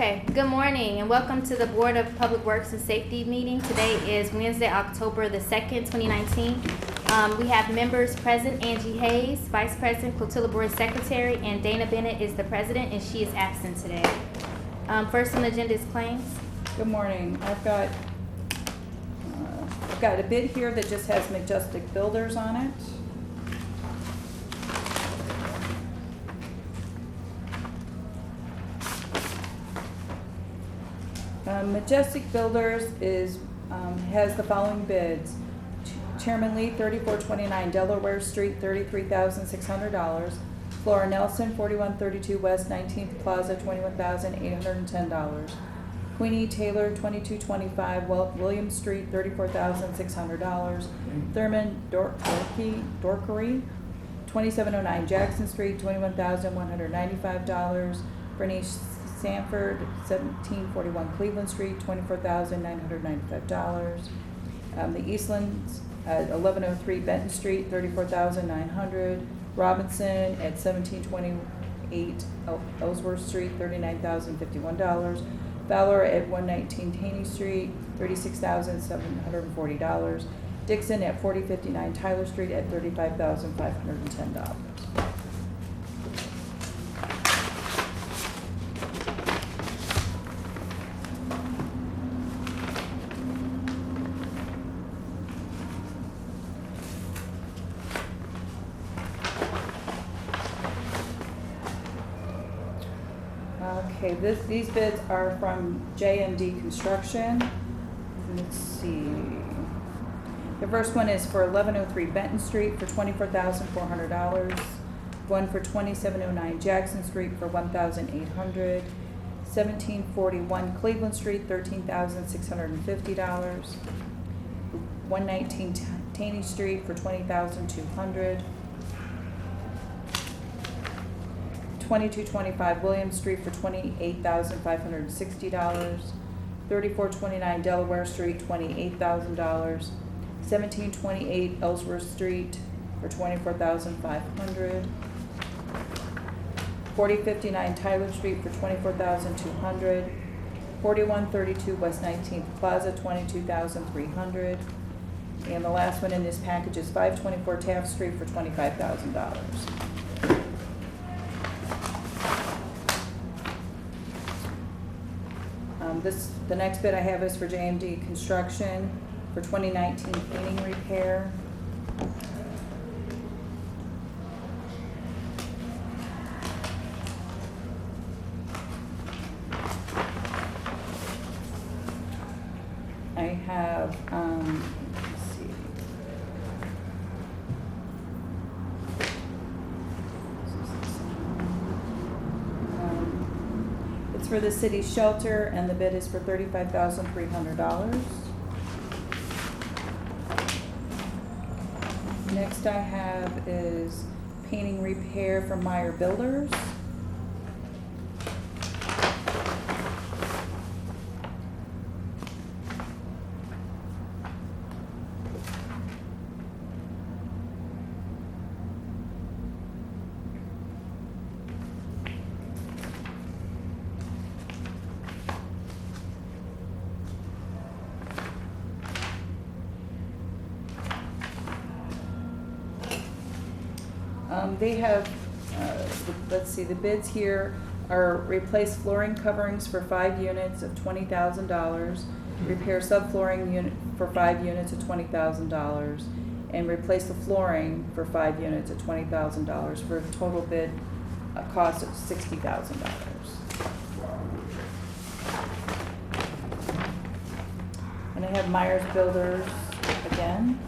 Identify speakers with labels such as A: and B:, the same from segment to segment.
A: Okay, good morning and welcome to the Board of Public Works and Safety meeting. Today is Wednesday, October the 2nd, 2019. We have members present: Angie Hayes, Vice President, Clotilda Boyd, Secretary, and Dana Bennett is the President, and she is absent today. First on the agenda is claims.
B: Good morning. I've got a bid here that just has Majestic Builders on it. Majestic Builders has the following bids. Chairman Lee, 3429 Delaware Street, $33,600. Flora Nelson, 4132 West 19th Plaza, $21,810. Queenie Taylor, 2225 William Street, $34,600. Thurman Dorkery, 2709 Jackson Street, $21,195. Bernice Sanford, 1741 Cleveland Street, $24,995. The Eastlands at 1103 Benton Street, $34,900. Robinson at 1728 Ellsworth Street, $39,051. Fowler at 119 Taney Street, $36,740. Dixon at 4059 Tyler Street at $35,510. Okay, these bids are from J&D Construction. Let's see. The first one is for 1103 Benton Street for $24,400. One for 2709 Jackson Street for $1,800. 1741 Cleveland Street, $13,650. 119 Taney Street for $20,200. 2225 William Street for $28,560. 3429 Delaware Street, $28,000. 1728 Ellsworth Street for $24,500. 4059 Tyler Street for $24,200. 4132 West 19th Plaza, $22,300. And the last one in this package is 524 Taft Street for $25,000. The next bid I have is for J&D Construction for 2019 painting repair. I have, let's see. It's for the city shelter, and the bid is for $35,300. Next I have is painting repair from Meyer Builders. They have, let's see, the bids here are replace flooring coverings for 5 units of $20,000, repair subflooring unit for 5 units of $20,000, and replace the flooring for 5 units at $20,000 for a total bid cost of $60,000. And I have Myers Builders again.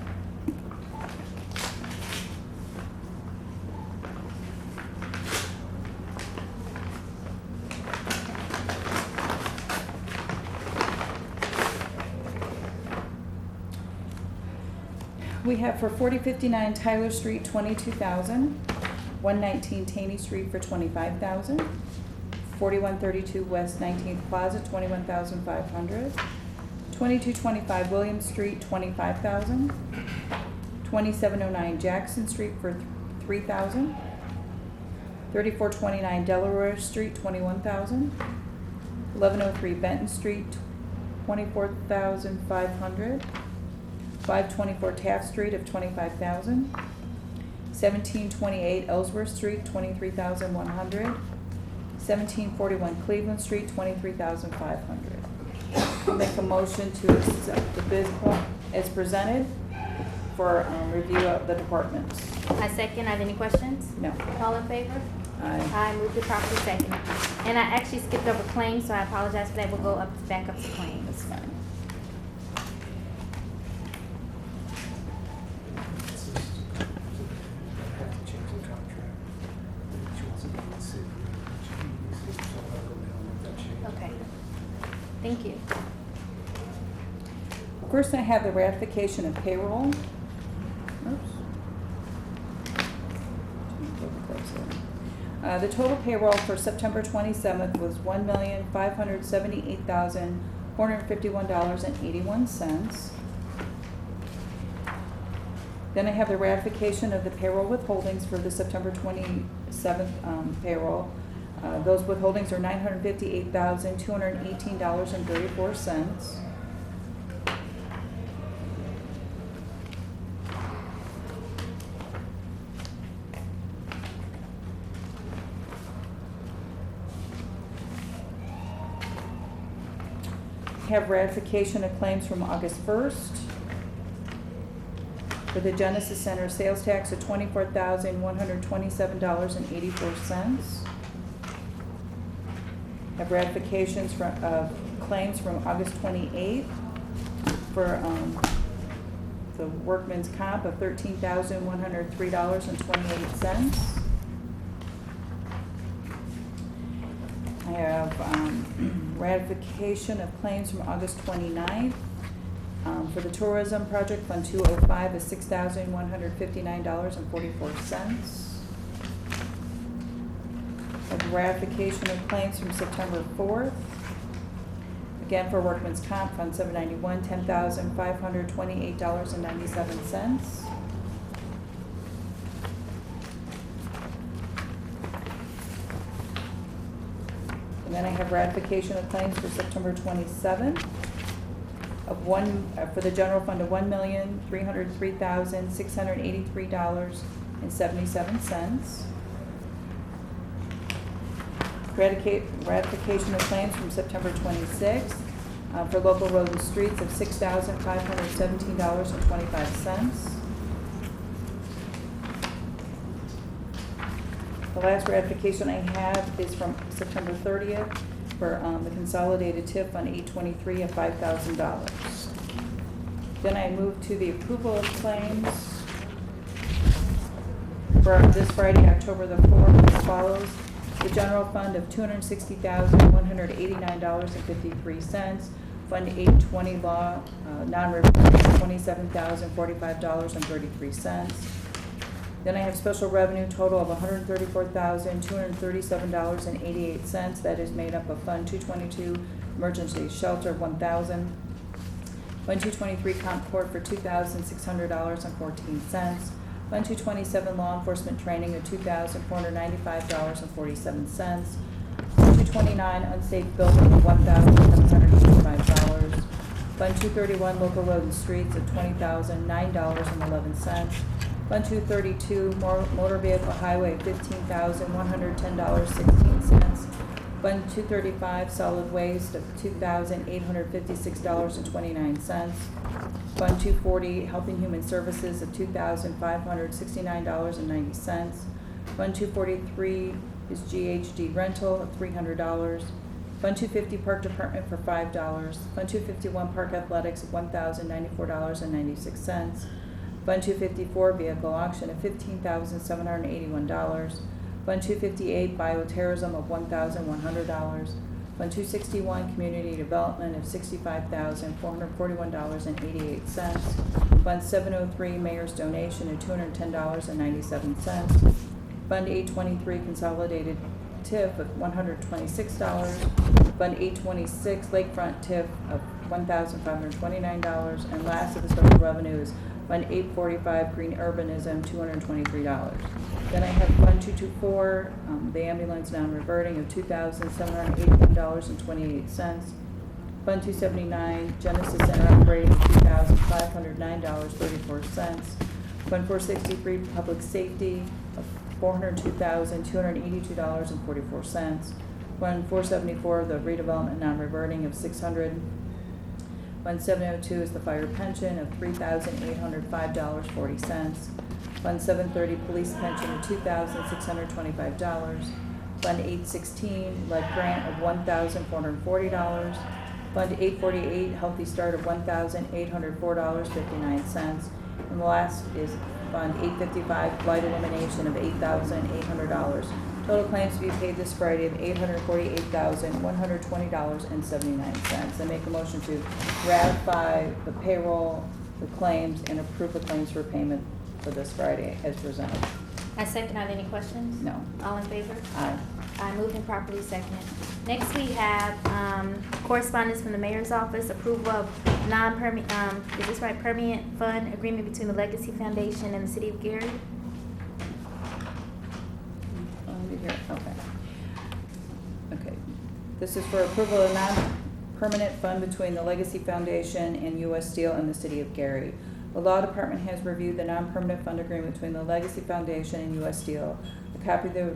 B: We have for 4059 Tyler Street, $22,000. 119 Taney Street for $25,000. 4132 West 19th Plaza, $21,500. 2225 William Street, $25,000. 2709 Jackson Street for $3,000. 3429 Delaware Street, $21,000. 1103 Benton Street, 24,500. 524 Taft Street of 25,000. 1728 Ellsworth Street, 23,100. 1741 Cleveland Street, 23,500. I'll make a motion to accept the bid as presented for review of the departments.
A: I second. Have any questions?
B: No.
A: All in favor?
B: Aye.
A: I move the properly second. And I actually skipped over claims, so I apologize for that. We'll go back up to claims.
B: That's fine.
C: Have to change the contract. She wants to be in the city. So I'll go down with that change.
A: Okay. Thank you.
B: First, I have the ratification of payroll. Oops. The total payroll for September 27th was $1,578,451.81. Then I have the ratification of the payroll withholdings for the September 27th payroll. Those withholdings are $958,218.34. Have ratification of claims from August 1st. For the Genesis Center sales tax of $24,127.84. Have ratifications of claims from August 28th for the workman's comp of $13,103.28. I have ratification of claims from August 29th. For the Tourism Project Fund 205 is $6,159.44. Of ratification of claims from September 4th. Again, for Workman's Comp Fund 791, $10,528.97. And then I have ratification of claims for September 27th of for the general fund of $1,303,683.77. Ratification of claims from September 26th for local road and streets of $6,517.25. The last ratification I have is from September 30th for the consolidated TIF on 823 of $5,000. Then I move to the approval of claims for this Friday, October the 4th, as follows. The general fund of $260,189.53. Fund 820 law, non-reverting $27,045.33. Then I have special revenue total of $134,237.88. That is made up of Fund 222 emergency shelter of $1,000. Fund 223 comp court for $2,600.14. Fund 227 law enforcement training of $2,495.47. Fund 229 unsafe building of $1,785. Fund 231 local road and streets of $20,009.11. Fund 232 motor vehicle highway of $15,110.16. Fund 235 solid waste of $2,856.29. Fund 240 health and human services of $2,569.90. Fund 243 is GHD rental of $300. Fund 250 park department for $5. Fund 251 park athletics of $1,094.96. Fund 254 vehicle auction of $15,781. Fund 258 bioterrorism of $1,100. Fund 261 community development of $65,441.88. Fund 703 mayor's donation of $210.97. Fund 823 consolidated TIF of $126. Fund 826 lakefront TIF of $1,529. And last of the special revenue is Fund 845, green urbanism, $223. Then I have Fund 224, the ambulance non-reverting of $2,781.28. Fund 279, Genesis Center operating $2,509.34. Fund 463, public safety of $402,282.44. Fund 474, the redevelopment non-reverting of $600. Fund 702 is the fire pension of $3,805.40. Fund 730, police pension of $2,625. Fund 816, lead grant of $1,440. Fund 848, healthy start of $1,804.59. And the last is Fund 855, blight elimination of $8,800. Total claims to be paid this Friday of $848,120.79. I make a motion to ratify the payroll, the claims, and approve the claims for payment for this Friday as presented.
A: I second. Are there any questions?
B: No.
A: All in favor?
B: Aye.
A: I moved and properly seconded. Next, we have correspondence from the mayor's office, approval of non-permanent, is this right, permanent fund agreement between the Legacy Foundation and the City of Gary.
B: Here, okay. Okay. This is for approval of non-permanent fund between the Legacy Foundation and U.S. Steel and the City of Gary. The Law Department has reviewed the non-permanent fund agreement between the Legacy Foundation and U.S. Steel. A copy of the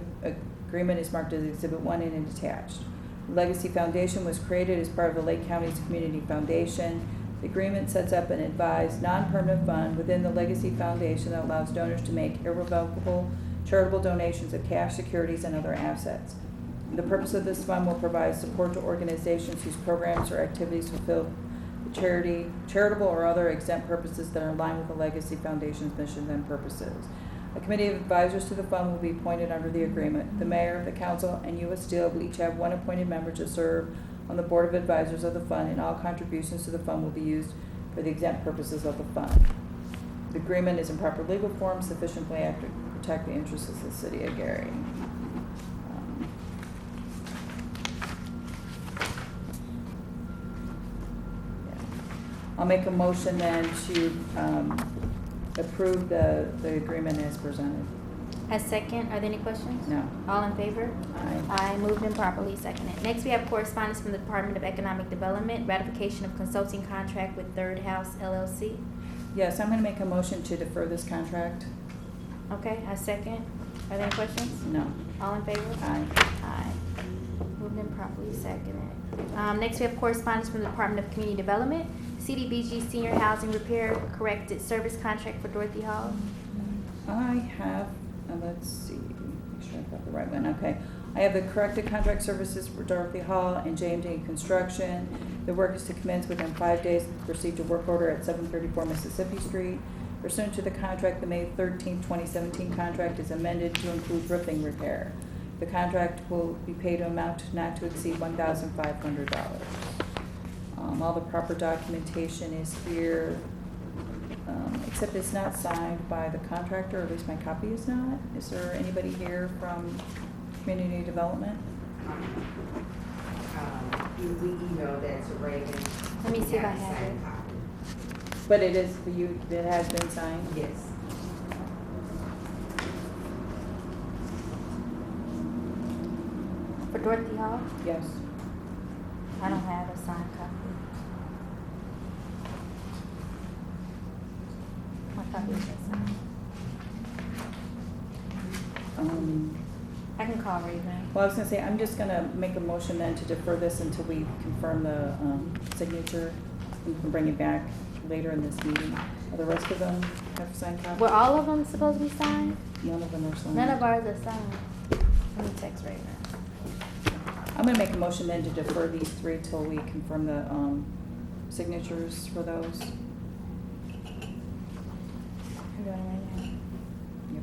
B: agreement is marked as Exhibit 1 and attached. The Legacy Foundation was created as part of the Lake County's Community Foundation. The agreement sets up an advised non-permanent fund within the Legacy Foundation that allows donors to make irrevocable charitable donations of cash, securities, and other assets. The purpose of this fund will provide support to organizations whose programs or activities fulfill charitable or other exempt purposes that are in line with the Legacy Foundation's mission and purposes. A committee of advisors to the fund will be appointed under the agreement. The mayor, the council, and U.S. Steel will each have one appointed member to serve on the board of advisors of the fund, and all contributions to the fund will be used for the exempt purposes of the fund. The agreement is in proper legal form, sufficiently to protect the interests of the City of Gary. I'll make a motion then to approve the agreement as presented.
A: I second. Are there any questions?
B: No.
A: All in favor?
B: Aye.
A: I moved and properly seconded. Next, we have correspondence from the Department of Economic Development, ratification of consulting contract with Third House LLC.
B: Yes, I'm gonna make a motion to defer this contract.
A: Okay, I second. Are there any questions?
B: No.
A: All in favor?
B: Aye.
A: Aye. Moved and properly seconded. Next, we have correspondence from the Department of Community Development, CDBG Senior Housing Repair Corrected Service Contract for Dorothy Hall.
B: I have, let's see, make sure I've got the right one, okay. I have the corrected contract services for Dorothy Hall and JMD Construction. The work is to commence within 5 days. Received a work order at 734 Mississippi Street. Pursuant to the contract, the May 13, 2017 contract is amended to include roofing repair. The contract will be paid to amount not to exceed $1,500. All the proper documentation is here, except it's not signed by the contractor, or at least my copy is not. Is there anybody here from Community Development?
D: We emailed that to Reagan.
A: Let me see if I have it.
B: But it is, it has been signed?
D: Yes.
A: For Dorothy Hall?
B: Yes.
A: I don't have a signed copy. My copy is signed. I can call Raven.
B: Well, I was gonna say, I'm just gonna make a motion then to defer this until we confirm the, signature. We can bring it back later in this meeting. Are the rest of them have signed copies?
A: Were all of them supposed to be signed?
B: None of them are signed.
A: None of ours are signed. Let me text Raven.
B: I'm gonna make a motion then to defer these three till we confirm the, signatures for those.
A: I'm doing it right now.
B: Yep.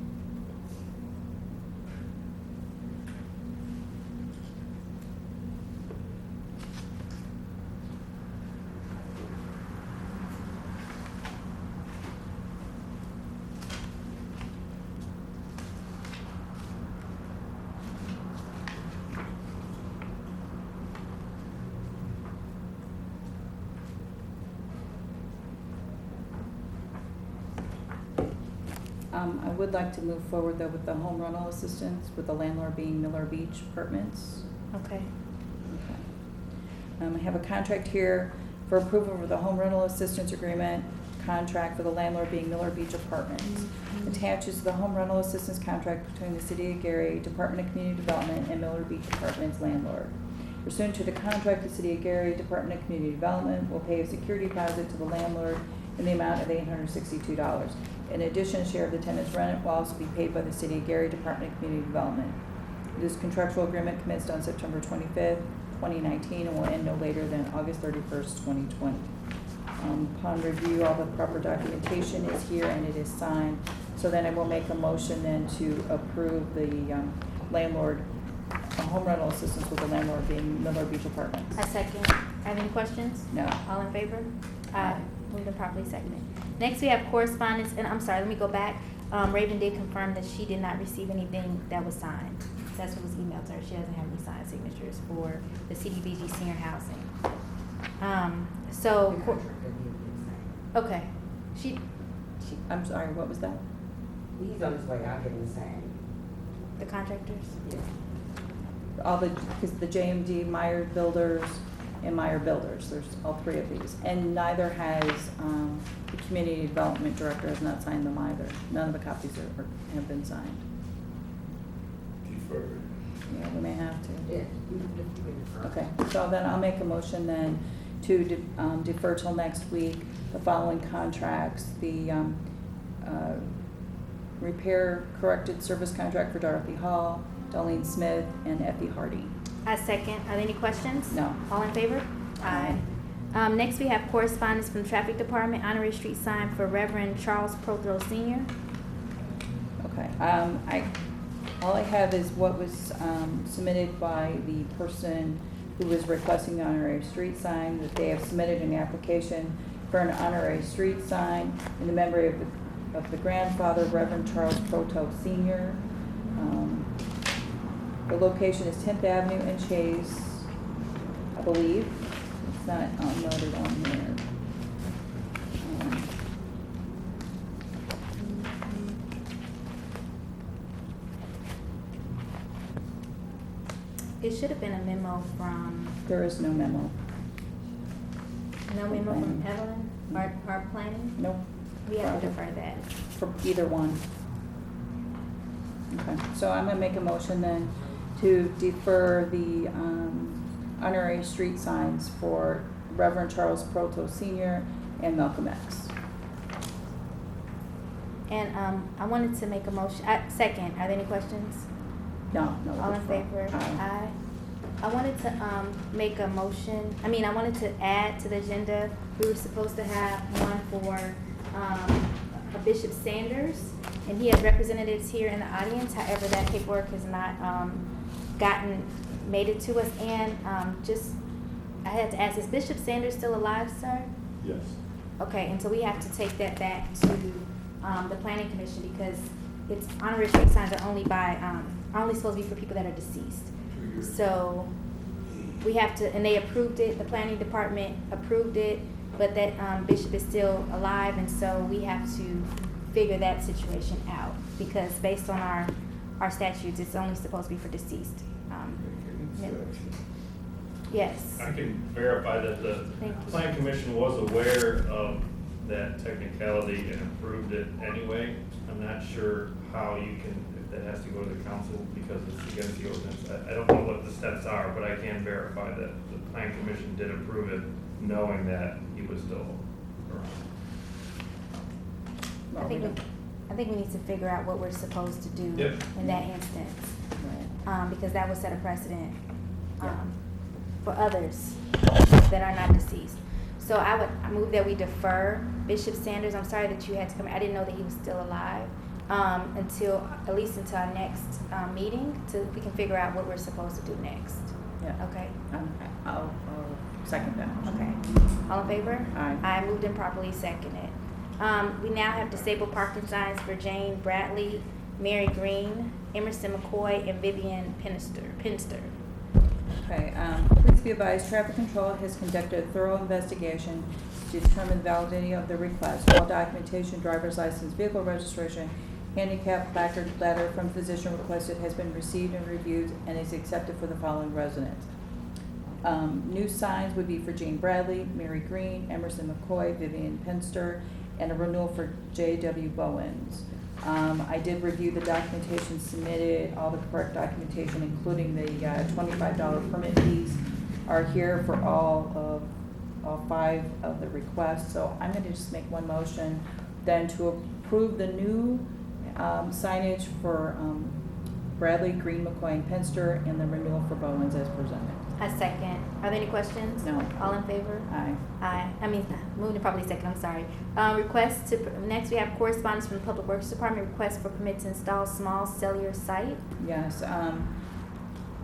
B: I would like to move forward though with the home rental assistance, with the landlord being Miller Beach Apartments.
A: Okay.
B: I have a contract here for approval for the home rental assistance agreement contract for the landlord being Miller Beach Apartments. Attaches the home rental assistance contract between the City of Gary, Department of Community Development, and Miller Beach Apartments landlord. Pursuant to the contract, the City of Gary, Department of Community Development will pay a security deposit to the landlord in the amount of $862. In addition, a share of the tenant's rent will also be paid by the City of Gary, Department of Community Development. This contractual agreement commenced on September 25th, 2019, and will end no later than August 31st, 2020. Upon review, all the proper documentation is here and it is signed. So then I will make a motion then to approve the landlord, home rental assistance with the landlord being Miller Beach Apartments.
A: I second. Have any questions?
B: No.
A: All in favor?
B: Aye.
A: Moved and properly seconded. Next, we have correspondence, and I'm sorry, let me go back. Raven did confirm that she did not receive anything that was signed. That's what was emailed to her. She doesn't have any signed signatures for the CDBG senior housing. So,
D: The contract that he was
A: okay, she,
B: I'm sorry, what was that?
D: saying. He's on his way, I'll get him signed.
A: the contractors?
D: Yeah.
B: All the, because the JMD, Meyer Builders, and Meyer Builders, there's all three of these. And neither has, the Community Development Director has not signed them either. None of the copies have been signed.
C: Deferred.
B: Yeah, we may have to.
D: Yeah. you can just do it first.
B: Okay, so then I'll make a motion then to defer till next week the following contracts. The repair corrected service contract for Dorothy Hall, Darlene Smith, and Effie Hardy.
A: I second. Are there any questions?
B: No.
A: All in favor?
B: Aye.
A: Next, we have correspondence from the Traffic Department, honorary street sign for Reverend Charles Prothro Sr.
B: Okay, all I have is what was submitted by the person who was requesting the honorary street sign, that they have submitted an application for an honorary street sign in the memory of the grandfather, Reverend Charles Proto Sr. The location is 10th Avenue and Chase, I believe. It's not noted on here.
A: It should have been a memo from,
B: There is no memo.
A: no memo from Evelyn, our planning?
B: Nope.
A: We have to defer that.
B: For either one. Okay, so I'm gonna make a motion then to defer the honorary street signs for Reverend Charles Proto Sr. and Malcolm X.
A: And I wanted to make a motion, second, are there any questions?
B: No.
A: All in favor?
B: Aye.
A: I wanted to make a motion, I wanted to add to the agenda, we were supposed to have one for Bishop Sanders, and he has representatives here in the audience, however, that paperwork has not made it to us, and I had to ask, is Bishop Sanders still alive, sir?
C: Yes.
A: Okay, and so we have to take that back to the planning commission, because it's honorary street signs are only supposed to be for people that are deceased. So we have to, and they approved it, the planning department approved it, but that bishop is still alive, and so we have to figure that situation out, because based on our statutes, it's only supposed to be for deceased. members. Yes.
E: I can verify that the
A: Thank you.
E: plan commission was aware of that technicality and approved it anyway. I'm not sure how you can, if that has to go to the council because it's against the ordinance. I don't know what the steps are, but I can verify that the plan commission did approve it, knowing that he was still around.
A: I think we need to figure out what we're supposed to do
E: Yep.
A: in that instance,
B: Right.
A: because that would set a precedent
B: Yeah.
A: for others that are not deceased. So I move that we defer Bishop Sanders. I'm sorry that you had to come. I didn't know that he was still alive until at least until our next meeting, so we can figure out what we're supposed to do next.
B: Yeah.
A: Okay.
B: I'll second that.
A: Okay. All in favor?
B: Aye.
A: I moved and properly seconded. We now have disabled parking signs for Jane Bradley, Mary Green, Emerson McCoy, and Vivian Pinster.
B: Okay, please be advised, traffic control has conducted a thorough investigation to determine the validity of the request. All documentation, driver's license, vehicle registration, Handicap placard letter from physician requested has been received and reviewed and is accepted for the following residents. New signs would be for Jane Bradley, Mary Green, Emerson McCoy, Vivian Penster, and a renewal for J.W. Bowens. I did review the documentation submitted, all the correct documentation, including the $25 permit fees are here for all 5 of the requests. So I'm gonna just make one motion then to approve the new signage for Bradley, Green, McCoy, and Penster, and the renewal for Bowens as presented.
A: I second. Are there any questions?
B: No.
A: All in favor?
B: Aye.
A: Aye. Moved and probably second, I'm sorry. Next we have correspondence from the Public Works Department, request for permit to install small cellular site.
B: Yes,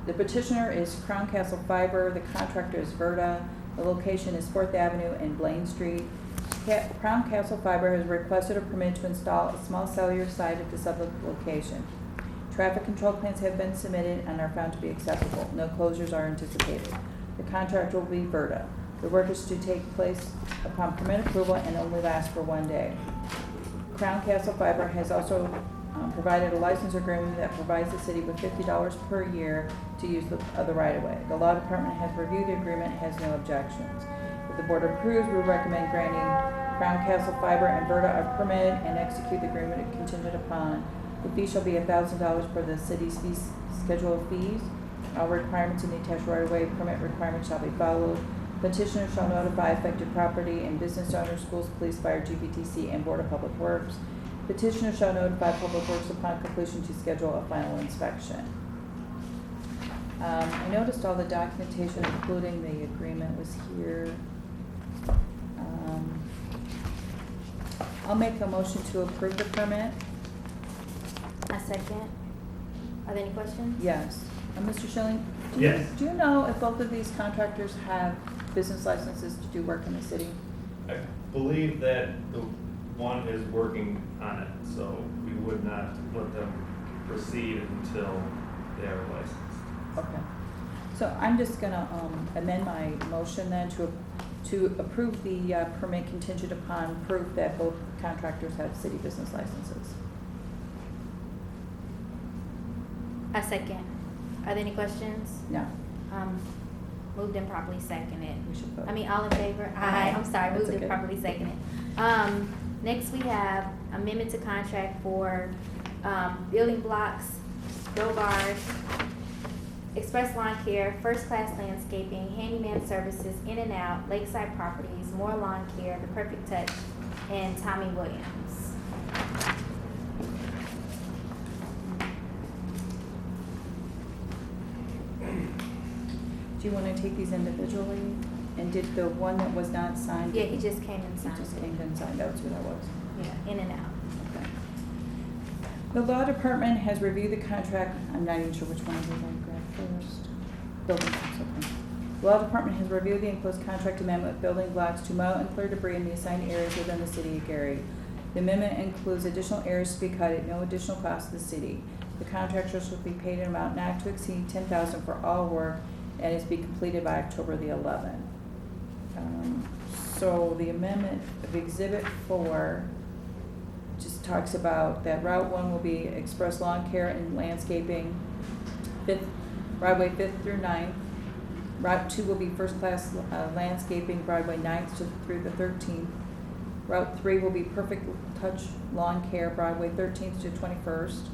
B: the petitioner is Crown Castle Fiber, the contractor is Verda, the location is 4th Avenue and Blaine Street. Crown Castle Fiber has requested a permit to install a small cellular site at the sub-location. Traffic control plans have been submitted and are found to be acceptable. No closures are anticipated. The contractor will be Verda. The work is to take place upon permit approval and only last for 1 day. Crown Castle Fiber has also provided a license agreement that provides the city with $50 per year to use the right-of-way. The law department has reviewed the agreement and has no objections. If the board approves, we recommend granting Crown Castle Fiber and Verda a permit and execute the agreement contingent upon. The fee shall be $1,000 for the city's schedule of fees. All requirements in the attached right-of-way permit requirements shall be followed. Petitioner shall notify affected property and business owners, schools, police, fire, GPTC, and Board of Public Works. Petitioner shall notify Public Works upon completion to schedule a final inspection. I noticed all the documentation, including the agreement, was here. I'll make a motion to approve the permit.
A: I second. Are there any questions?
B: Yes. Mr. Schilling?
E: Yes.
B: Do you know if both of these contractors have business licenses to do work in the city?
E: I believe that the one is working on it, so we would not let them proceed until they are licensed.
B: Okay. So I'm just gonna amend my motion then to approve the permit contingent upon proof that both contractors have city business licenses.
A: I second. Are there any questions?
B: No.
A: Moved and properly seconded.
B: We should vote.
A: All in favor?
B: Aye.
A: I'm sorry,
B: That's
A: moved and
B: okay.
A: properly seconded. Next we have amendment to contract for, building blocks, Dogard, Express Lawn Care, First Class Landscaping, Handyman Services, In and Out, Lakeside Properties, More Lawn Care, The Perfect Touch, and Tommy Williams.
B: Do you want to take these individually? And did the one that was not signed?
A: Yeah, he just came and
B: He
A: signed
B: just
A: it.
B: came and signed. That's who that was.
A: Yeah, In and Out.
B: Okay. The law department has reviewed the contract. I'm not even sure which one I'm going to grab first. Building blocks, okay. The law department has reviewed the enclosed contract amendment with building blocks to mow and clear debris in the assigned areas within the city of Gary. The amendment includes additional areas to be cut at no additional cost to the city. The contractors will be paid an amount not to exceed $10,000 for all work and is to be completed by October the 11th. So the amendment of Exhibit 4 just talks about that Route 1 will be Express Lawn Care and Landscaping, Broadway 5th through 9th. Route 2 will be First Class Landscaping, Broadway 9th through the 13th. Route 3 will be Perfect Touch Lawn Care, Broadway 13th to 21st.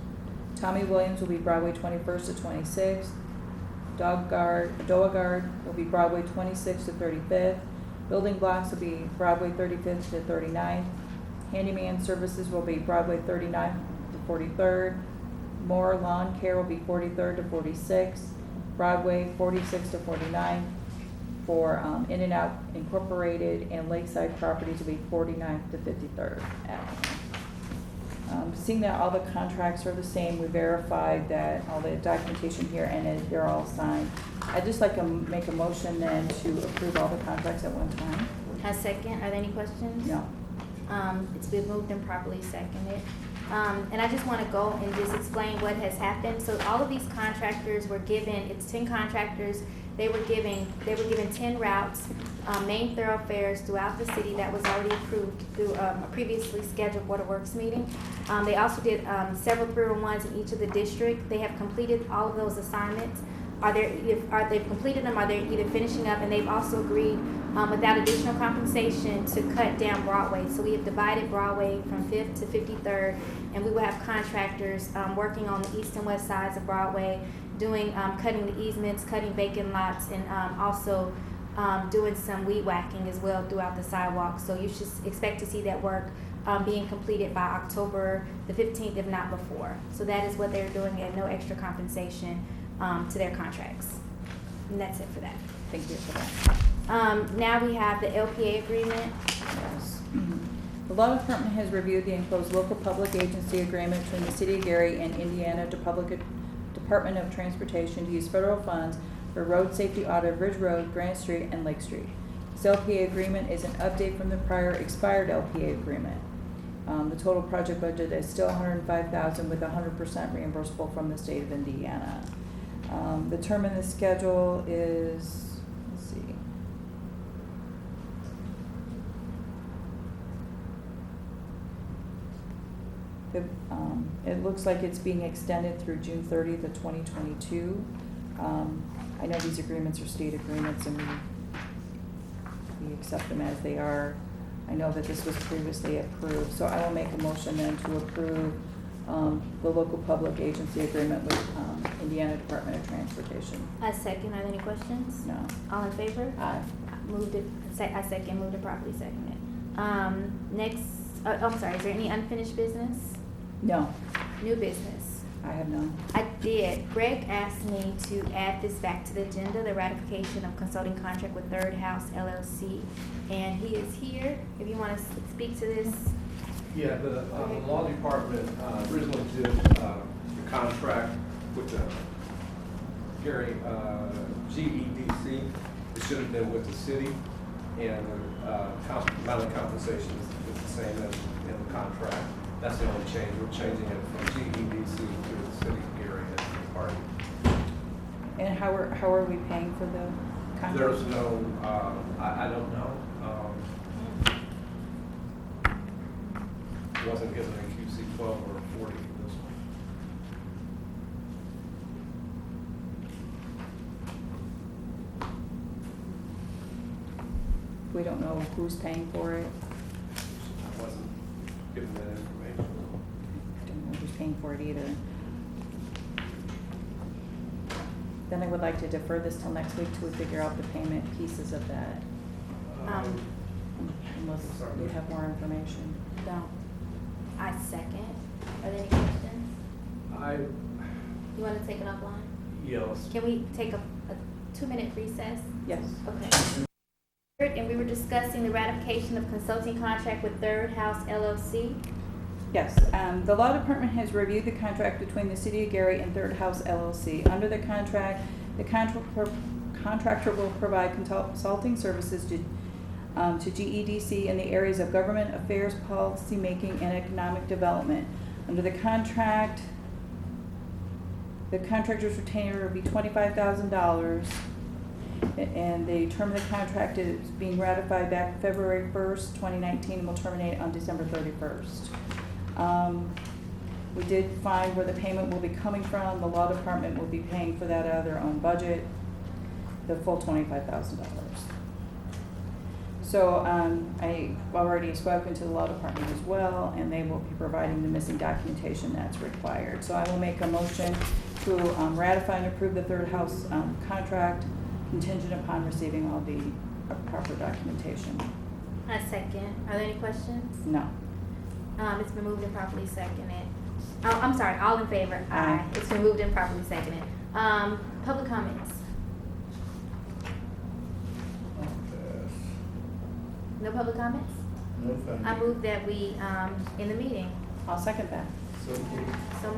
B: Tommy Williams will be Broadway 21st to 26th. Doagard will be Broadway 26th to 35th. Building Blocks will be Broadway 35th to 39th. Handyman Services will be Broadway 39th to 43rd. More Lawn Care will be 43rd to 46th. Broadway 46th to 49th. For In and Out Incorporated and Lakeside Properties will be 49th to 53rd Avenue. Seeing that all the contracts are the same, we verified that all the documentation here and they're all signed. I'd just like to make a motion then to approve all the contracts at one time.
A: I second. Are there any questions?
B: No.
A: It's been moved and properly seconded. And I just want to go and just explain what has happened. So all of these contractors were given, it's 10 contractors, They were given 10 routes, main thoroughfares throughout the city that was already approved through a previously scheduled Board of Works meeting. They also did several 301s in each of the districts. They have completed all of those assignments. They've completed them, are they either finishing up, and they've also agreed without additional compensation to cut down Broadway. So we have divided Broadway from 5th to 53rd, and we will have contractors working on the east and west sides of Broadway, doing cutting the easements, cutting vacant lots, and also doing some weed whacking as well throughout the sidewalks. So you should expect to see that work being completed by October the 15th, if not before. So that is what they're doing at no extra compensation to their contracts. And that's it for that.
B: Thank you for that.
A: Now we have the LPA agreement.
B: Yes. The Law Department has reviewed the enclosed local public agency agreement between the City of Gary and Indiana Department of Transportation to use federal funds for road safety audit of Ridge Road, Grant Street, and Lake Street. This LPA agreement is an update from the prior expired LPA agreement. The total project budget is still $105,000 with 100% reimbursable from the state of Indiana. The term in the schedule is, let's see. It looks like it's being extended through June 30th of 2022. I know these agreements are state agreements and we accept them as they are. I know that this was previously approved, so I will make a motion then to approve the local public agency agreement with Indiana Department of Transportation.
A: I second. Are there any questions?
B: No.
A: All in favor?
B: Aye.
A: Moved it. I second. Moved it properly. Seconded. Next. I'm sorry. Is there any unfinished business?
B: No,
A: New business.
B: I have none.
A: I did. Greg asked me to add this back to the agenda, the ratification of consulting contract with Third House LLC. And he is here. If you want to speak to this.
C: Yeah, the law department originally did the contract with the Gary GEDC. It should have been with the city, and the amount of compensation is the same as in the contract. That's the only change. We're changing it from GEDC to the city of Gary as the party.
B: And how are we paying for the contract?
C: There's no, I don't know. Wasn't given a QC 12 or 40 for this one.
B: We don't know who's paying for it.
C: I wasn't given that information.
B: I don't know who's paying for it either. Then I would like to defer this till next week till we figure out the payment pieces of that, unless you have more information.
A: Don't. I second. Are there any questions? You want to take it offline?
C: Yes.
A: Can we take a 2-minute recess?
B: Yes.
A: Okay. And we were discussing the ratification of consulting contract with Third House LLC.
B: Yes, the law department has reviewed the contract between the City of Gary and Third House LLC. Under the contractor will provide consulting services to GEDC in the areas of government affairs, policy making, and economic development. Under the contract, the contractor's retainer will be $25,000, and the term of the contract is being ratified back February 1st, 2019, and will terminate on December 31st. We did find where the payment will be coming from. The law department will be paying for that out of their own budget, the full $25,000. So I've already spoken to the law department as well, and they will be providing the missing documentation that's required. So I will make a motion to ratify and approve the Third House contract contingent upon receiving all the proper documentation.
A: I second. Are there any questions?
B: No.
A: It's been moved and properly seconded. Oh, I'm sorry, all in favor?
B: Aye.
A: It's been moved and properly seconded. Public comments? No public comments?
C: No, thank
A: I move that we, in the meeting.
B: I'll second that.
C: So,
A: So